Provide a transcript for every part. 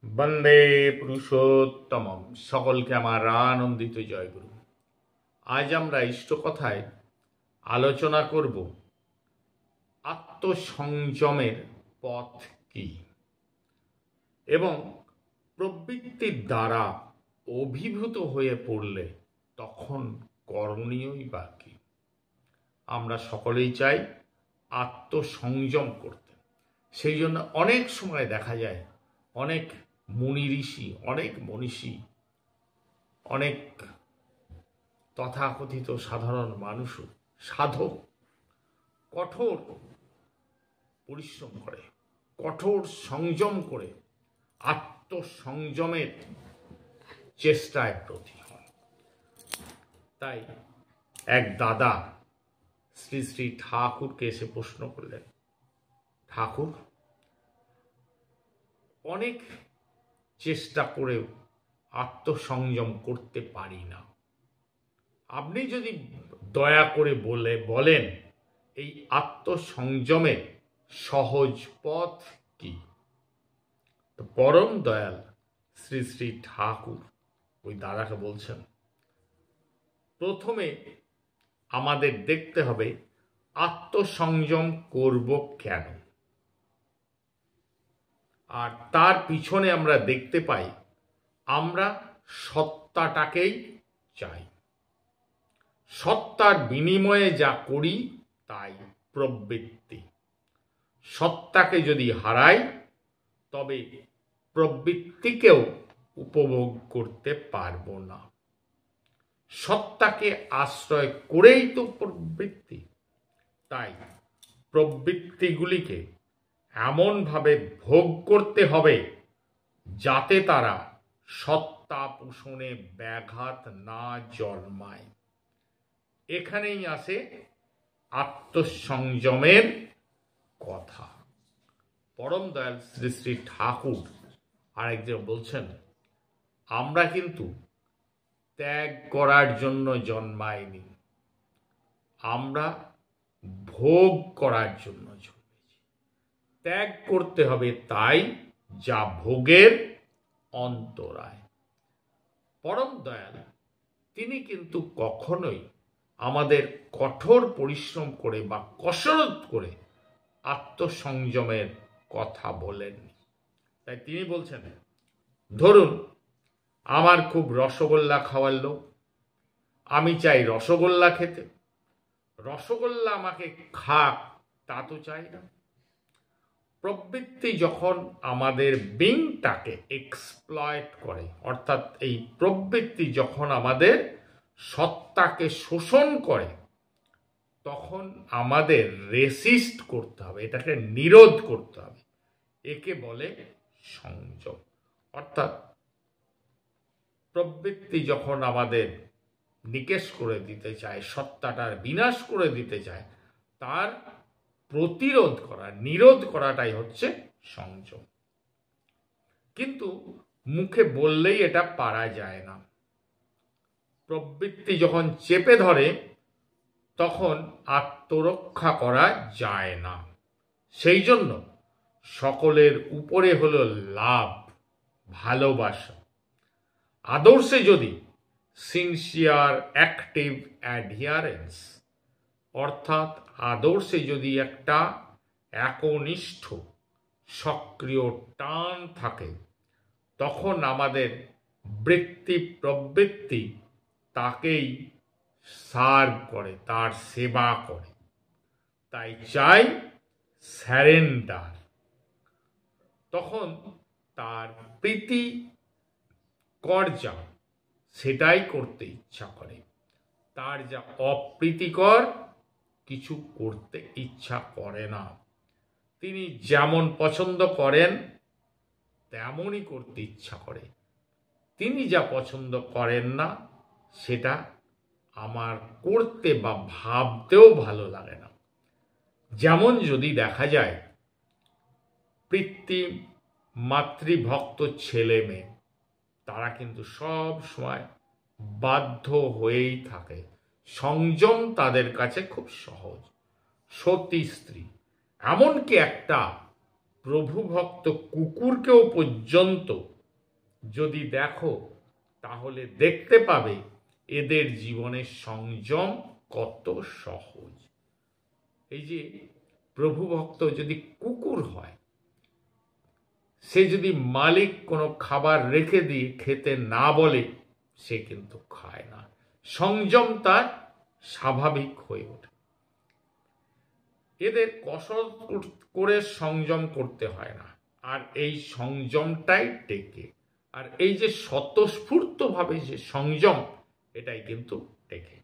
বন্দে পুরুষোত্তমম। সকলকে আমার আনন্দিত জয়গুরু। আজ আমরা ইষ্টকথায় আলোচনা করব আত্মসংযমের পথ কি এবং প্রবৃত্তির দ্বারা অভিভূত হয়ে পড়লে তখন করণীয়ই বা কি। আমরা সকলেই চাই আত্মসংযম করতে। সেই জন্য অনেক সময় দেখা যায় অনেক মুনি ঋষি, অনেক মনীষী, অনেক তথাকথিত সাধারণ মানুষও সাধক কঠোর পরিশ্রম করে, কঠোর সংযম করে আত্মসংযমের চেষ্টায় ব্রতী হন। তাই এক দাদা শ্রী শ্রী ঠাকুরকে এসে প্রশ্ন করলেন, ঠাকুর, অনেক চেষ্টা করেও আত্মসংযম করতে পারি না, আপনি যদি দয়া করে বলেন এই আত্মসংযমের সহজ পথ কি। তো পরম দয়াল শ্রী শ্রী ঠাকুর ওই দাদাকে বলছেন, প্রথমে আমাদের দেখতে হবে আত্মসংযম করব কেন, আর তার পিছনে আমরা দেখতে পাই আমরা সত্তাটাকেই চাই। সত্তার বিনিময়ে যা করি তাই প্রবৃত্তি। সত্তাকে যদি হারাই তবে প্রবৃত্তিকেও উপভোগ করতে পারব না। সত্তাকে আশ্রয় করেই তো প্রবৃত্তি। তাই প্রবৃত্তিগুলিকে এমনভাবে ভোগ করতে হবে যাতে তারা সত্তা পোষণে ব্যাঘাত না জন্মায়। এখানেই আসে আত্মসংযমের কথা। পরম দয়াল শ্রী শ্রী ঠাকুর আরেকজন বলছেন, আমরা কিন্তু ত্যাগ করার জন্য জন্মাইনি, আমরা ভোগ করার জন্য জন্মেছি। ত্যাগ করতে হবে তাই যা ভোগের অন্তরায়। পরম দয়াল তিনি কিন্তু কখনোই আমাদের কঠোর পরিশ্রম করে বা কসরত করে আত্মসংযমের কথা বলেননি। তাই তিনি বলছেন, ধরুন আমার খুব রসগোল্লা খাওয়ার লোভ, আমি চাই রসগোল্লা খেতে, রসগোল্লা আমাকে খাক তা তো চাই না। প্রবৃত্তি যখন আমাদের বিংটাকে এক্সপ্লয়েট করে, অর্থাৎ এই প্রবৃত্তি যখন আমাদের সত্তাকে শোষণ করে, তখন আমাদের রেসিস্ট করতে হবে, এটাকে নিরোধ করতে হবে। একে বলে সংযম। অর্থাৎ প্রবৃত্তি যখন আমাদের নিকেশ করে দিতে চায়, সত্তাটার বিনাশ করে দিতে চায়, তার প্রতিরোধ করা, নিরোধ করাটাই হচ্ছে সংযম। কিন্তু মুখে বললেই এটা পারা যায় না। প্রবৃত্তি যখন চেপে ধরে তখন আত্মরক্ষা করা যায় না। সেই জন্য সকলের উপরে হলো লাভ, ভালোবাসা। আদর্শে যদি সিনসিয়ার অ্যাক্টিভ অ্যাডহিয়ারেন্স, অর্থাৎ আদর্শে যদি একটা একনিষ্ঠ সক্রিয় টান থাকে, তখন আমাদের বৃত্তি প্রবৃত্তি তাকেই সার্ভ করে, তার সেবা করে। তাই চাই স্যারেন্ডার। তখন তার প্রীতিকর যা সেটাই করতে ইচ্ছা করে, তার যা অপ্রীতিকর কিছু করতে ইচ্ছা করে না। তিনি যেমন পছন্দ করেন তেমনই করতে ইচ্ছা করে। তিনি যা পছন্দ করেন না সেটা আমার করতে বা ভাবতেও ভালো লাগে না। যেমন যদি দেখা যায় পিতৃ মাতৃভক্ত ছেলে মেয়ে, তারা কিন্তু সব সময় বাধ্য হয়েই থাকে। সংযম তাদের কাছে খুব সহজ। সতী স্ত্রী, এমনকি একটা প্রভুভক্ত কুকুরকেও পর্যন্ত যদি দেখো তাহলে দেখতে পাবে এদের জীবনের সংযম কত সহজ। এই যে প্রভু ভক্ত যদি কুকুর হয়, সে যদি মালিক কোনো খাবার রেখে দিয়ে খেতে না বলে, সে কিন্তু খায় না। সংযম তার স্বাভাবিক হয়ে ওঠে। এদের কসরত করে সংযম করতে হয় না, আর এই সংযমটাই টেকে। আর এই যে স্বতঃস্ফূর্তভাবে যে সংযম, এটাই কিন্তু টেকে।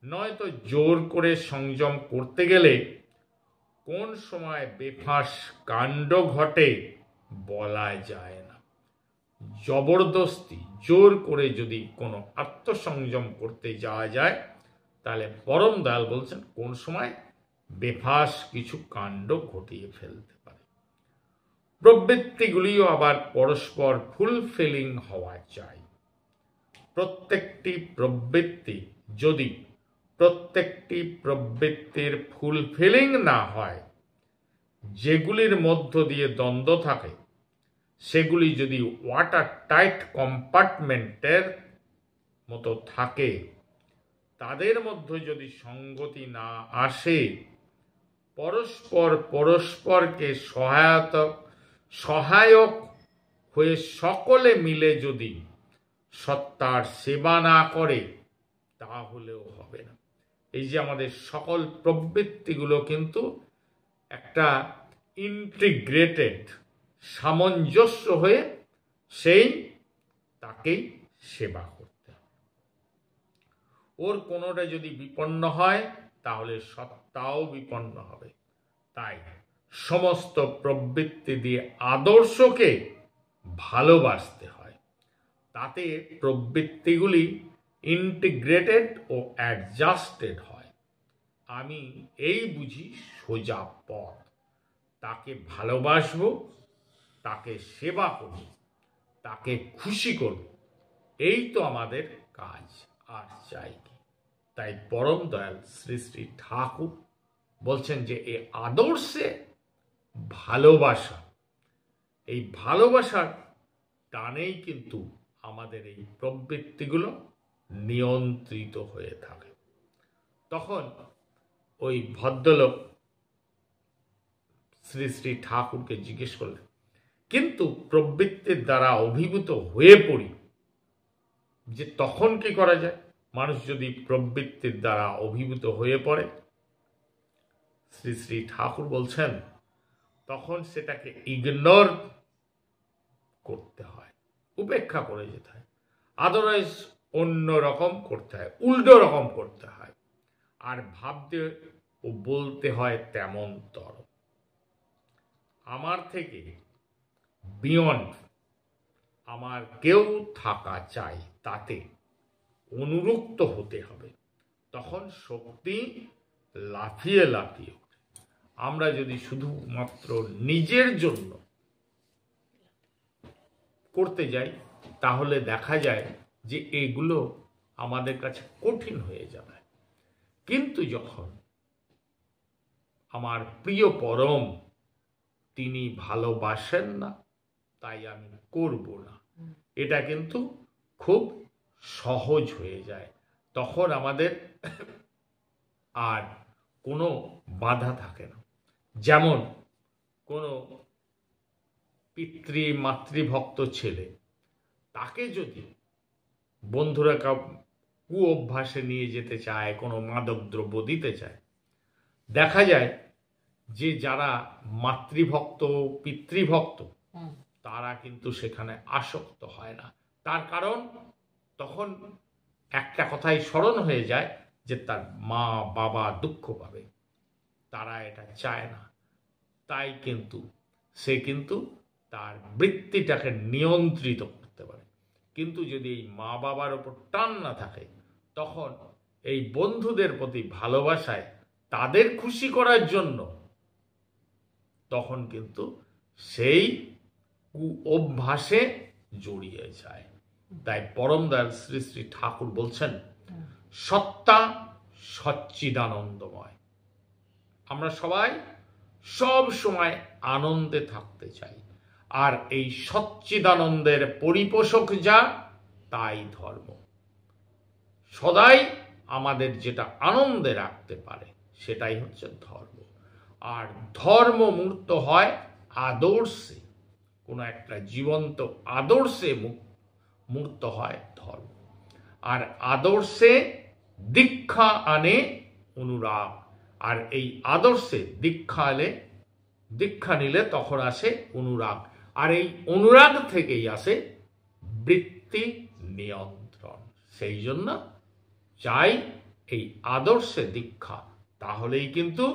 নয়তো জোর করে সংযম করতে গেলে কোন সময় বেফাঁস কাণ্ড ঘটে বলা যায় না। জবরদস্তি জোর করে যদি কোনো আত্মসংযম করতে যাওয়া যায়, তাহলে পরম দয়াল বলছেন কোন সময় বেফাঁস কিছু কাণ্ড ঘটিয়ে ফেলতে পারে। প্রবৃত্তিগুলিও আবার পরস্পর ফুলফিলিং হওয়া চাই। প্রত্যেকটি প্রবৃত্তির ফুলফিলিং না হয়, যেগুলির মধ্য দিয়ে দ্বন্দ্ব থাকে, সেগুলি যদি ওয়াটার টাইট কম্পার্টমেন্টের মতো থাকে, তাদের মধ্যে যদি সঙ্গতি না আসে, পরস্পরকে সহায়ক হয়ে সকলে মিলে যদি সত্তার সেবা না করে, তাহলেও হবে না। এই যে আমাদের সকল প্রবৃত্তিগুলো কিন্তু একটা ইন্টিগ্রেটেড, সামঞ্জস্য হয়ে সেই তাকেই সেবা করতে হবে। ওর কোনোটা যদি বিপন্ন হয়, তাহলে সত্তাও বিপন্ন হবে। তাই সমস্ত প্রবৃত্তি দিয়ে আদর্শকে ভালোবাসতে হয়। তাতে প্রবৃত্তিগুলি ইন্টিগ্রেটেড ও অ্যাডজাস্টেড হয়। আমি এই বুঝি সোজা পথ। তাকে ভালোবাসবো, তাকে সেবা করব, তাকে খুশি করব, এই তো আমাদের কাজ। আর চাই কি? তাই পরম দয়াল শ্রী শ্রী ঠাকুর বলছেন যে এই আদর্শে ভালোবাসা, এই ভালোবাসার টানেই কিন্তু আমাদের এই প্রবৃত্তিগুলো নিয়ন্ত্রিত হয়ে থাকে। তখন ওই ভদ্রলোক শ্রী শ্রী ঠাকুরকে জিজ্ঞেস করলেন, কিন্তু প্রবৃত্তির দ্বারা অভিভূত হয়ে পড়ি, যে তখন কি করা যায়? মানুষ যদি প্রবৃত্তির দ্বারা অভিভূত হয়ে পড়ে, শ্রী শ্রী ঠাকুর বলছেন তখন সেটাকে ইগনোর করতে হয়, উপেক্ষা করে যেতে হয়। আদারওয়াইজ অন্য রকম করতে হয়, উল্টো রকম করতে হয়, আর ভাবতে ও বলতে হয় তেমন তর। আমার থেকে বিয়ন্ড আমার কেউ থাকা চাই, তাতে অনুরক্ত হতে হবে। তখন শক্তি লাফিয়ে লাফিয়ে ওঠে। আমরা যদি শুধুমাত্র নিজের জন্য করতে যাই, তাহলে দেখা যায় যে এগুলো আমাদের কাছে কঠিন হয়ে যাবে। কিন্তু যখন আমার প্রিয় পরম তিনি ভালোবাসেন না, তাই আমি করব না, এটা কিন্তু খুব সহজ হয়ে যায়। তখন আমাদের আর কোনো বাধা থাকে না। যেমন কোনো মাতৃভক্ত ছেলে, তাকে যদি বন্ধুরা কু অভ্যাসে নিয়ে যেতে চায়, কোনো মাদক দ্রব্য দিতে চায়, দেখা যায় যে যারা মাতৃভক্ত পিতৃভক্ত, তারা কিন্তু সেখানে আসক্ত হয় না। তার কারণ তখন একটা কথাই স্মরণ হয়ে যায় যে তার মা বাবা দুঃখ পাবে, তারা এটা চায় না। তাই কিন্তু সে কিন্তু তার বৃত্তিটাকে নিয়ন্ত্রিত করতে পারে। কিন্তু যদি এই মা বাবার ওপর টান না থাকে, তখন এই বন্ধুদের প্রতি ভালোবাসায় তাদের খুশি করার জন্য তখন কিন্তু সেই কু অভ্যাসে জড়িয়ে যায়। তাই পরম দয়াল শ্রী শ্রী ঠাকুর বলছেন সত্তা সচ্চিদানন্দময়। আমরা সবাই সব সময় আনন্দে থাকতে চাই, আর এই সচ্চিদানন্দের পরিপোষক যা, তাই ধর্ম। সদাই আমাদের যেটা আনন্দে রাখতে পারে সেটাই হচ্ছে ধর্ম। আর ধর্ম মূর্ত হয় আদর্শে, কোনো একটা জীবন্ত আদর্শে মূর্ত হয় ধর্ম। আর আদর্শে দীক্ষা আনে অনুরাগ, আর এই আদর্শে দীক্ষা নিলে তখন আসে অনুরাগ, আর এই অনুরাগ থেকেই আসে বৃত্তি নিয়ন্ত্রণ। সেই জন্য চাই এই আদর্শে দীক্ষা, তাহলেই কিন্তু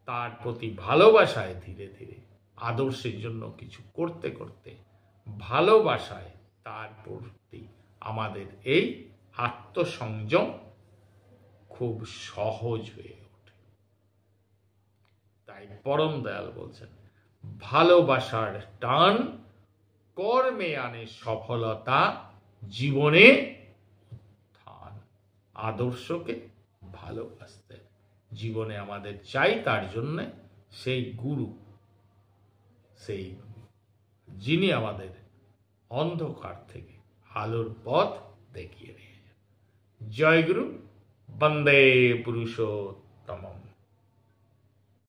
তার প্রতি ভালোবাসায় ধীরে ধীরে আদর্শের জন্য কিছু করতে করতে ভালোবাসায় তার প্রতি আমাদের এই আত্মসংযম খুব সহজ হয়ে ওঠে। তাই পরম দয়াল বলছেন, ভালোবাসার টান কর্মে আনে সফলতা, জীবনে উত্থান। আদর্শকে ভালোবাসতে জীবনে আমাদের চাই, তার জন্য সেই গুরু, সেই যিনি আমাদের অন্ধকার থেকে আলোর পথ দেখিয়ে নিয়ে যান। জয় গুরু, বন্দে পুরুষোত্তমম।